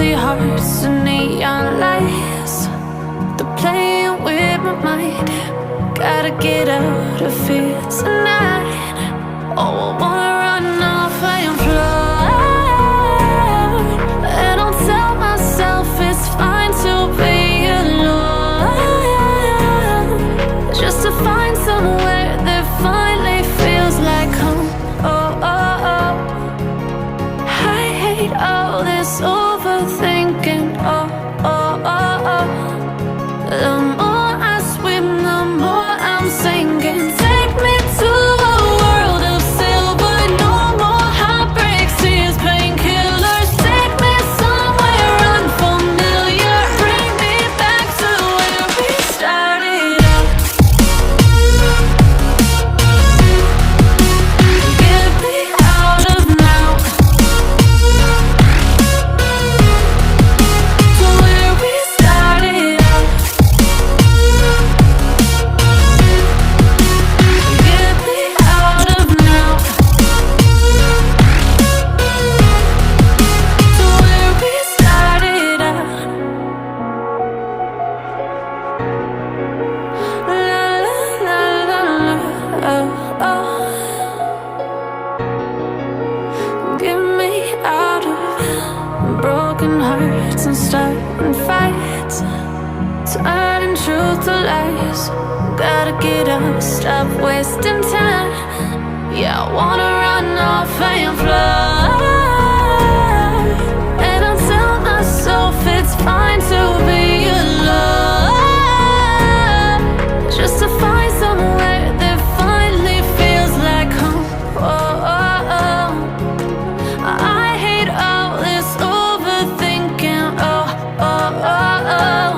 Empty hearts and neon lights, they're playing with my mind. Gotta get out of here tonight. Oh, I wanna run off and fly, and I'll tell myself it's fine to be alone, just to find somewhere that finally feels like home. Oh, oh, oh. I hate all this overthinking. Oh, oh, oh, oh. The more I swim, the more I'm sinking. Take me to a world of silver. No more heartbreaks, tears, painkillers. Take me somewhere unfamiliar. Bring me back to where we started out. Get me out of now, to where we started out. Get me out of now, to where we started out. La la la la la, oh, oh. Get me out of broken hearts and starting fights, turning truth to lies. Gotta get up, stop wasting time. Yeah, I wanna run off and fly, and I'll tell myself it's fine to be alone, just to find somewhere that finally feels like home. Oh, oh, oh. I hate all this overthinking. Oh, oh, oh, oh.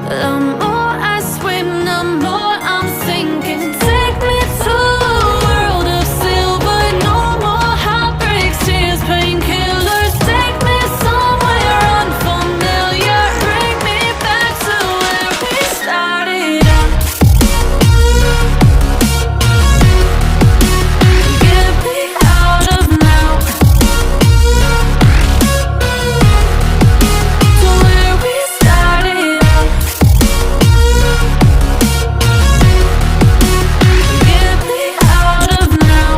The more I swim, the more I'm sinking. Take me to a world of silver. No more heartbreaks, tears, painkillers. Take me somewhere unfamiliar. Bring me back to where we started out. Get me out of now, to where we started out. Get me out of now,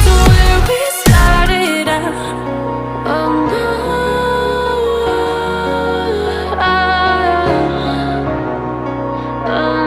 to where we started out. Oh no, oh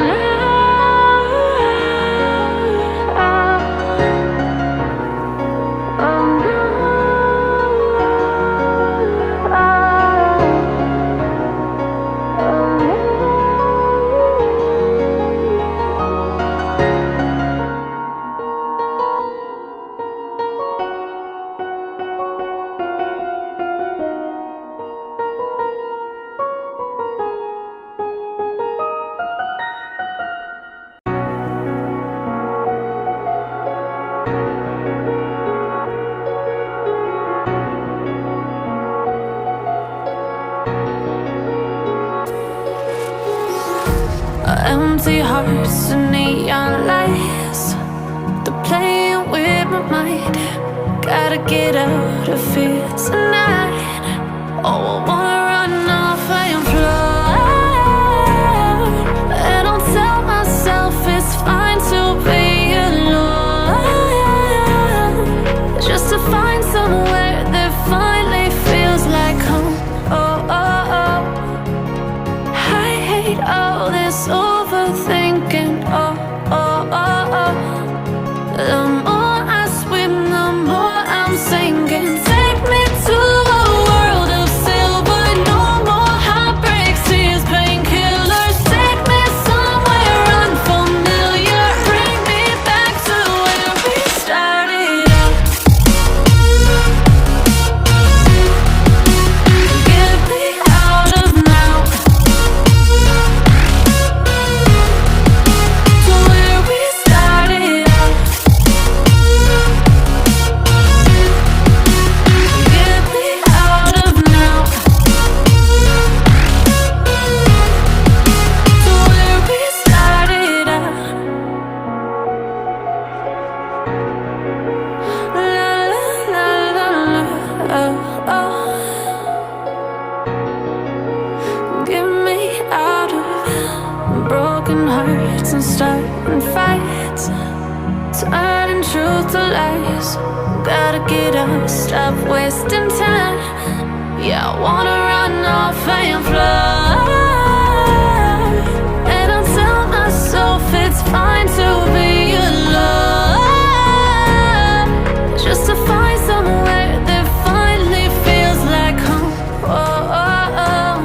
Empty hearts and neon lights, they're playing with my mind. Gotta get out of here tonight. Oh, I wanna run off and fly, and I'll tell myself it's fine to be alone, just to find somewhere that finally feels like home. Oh, oh, oh. I hate all this overthinking. Oh, oh, oh, oh. The more I swim, the more I'm sinking. Take me to Get me out of broken hearts and starting fights, turning truth to lies. Gotta get up, stop wasting time. Yeah, I wanna run off and fly. And I'll tell myself it's fine to be alone, just to find somewhere that finally feels like home. Oh, oh, oh.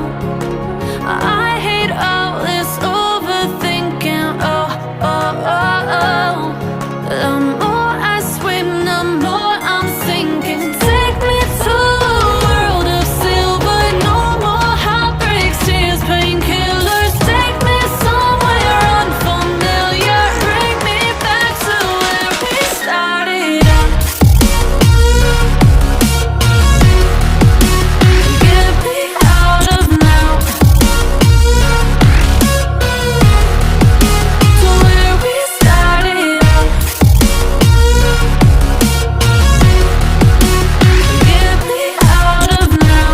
I hate all this overthinking. Oh, oh, oh, oh. The more I swim, the more I'm sinking. Take me to a world of silver. No more heartbreaks, tears, painkillers. Take me somewhere unfamiliar. Bring me back to where we started out. Get me out of now, to where we started out. Get me out of now,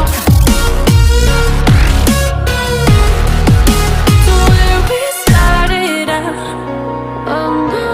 to where we started out. Oh no,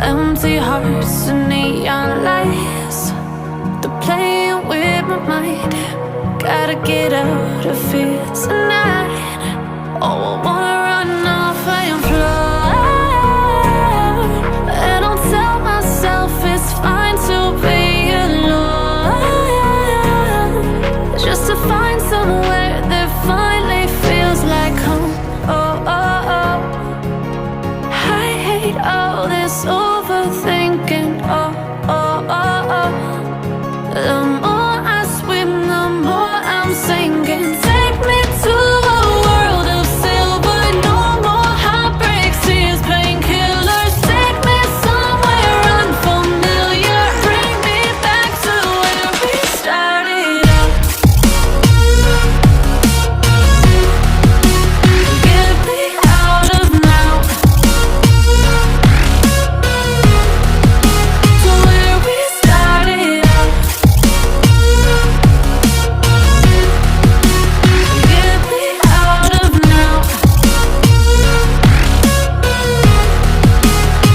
empty hearts and neon lights, they're playing with my mind. Gotta get out of here tonight. Oh, I wanna run off and fly. And I'll tell myself it's fine to be alone, just to find somewhere that finally feels like home. Oh, oh, oh. I hate all this overthinking. Oh, oh, oh, oh. The more I swim, the more I'm sinking. Take me to a world of silver. No more heartbreaks, tears, painkillers. Take me somewhere unfamiliar. Bring me back to where we started out. Get me out of now, to where we started out. Get me out of now,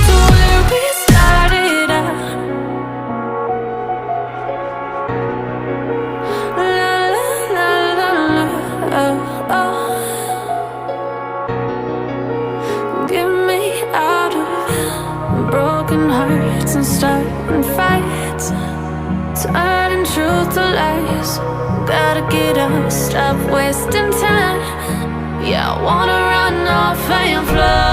to where we started out. La la la la la, oh, oh. Get me out of broken hearts and starting fights, turning truth to lies. Gotta get up, stop wasting time. Yeah, I wanna run off and fly.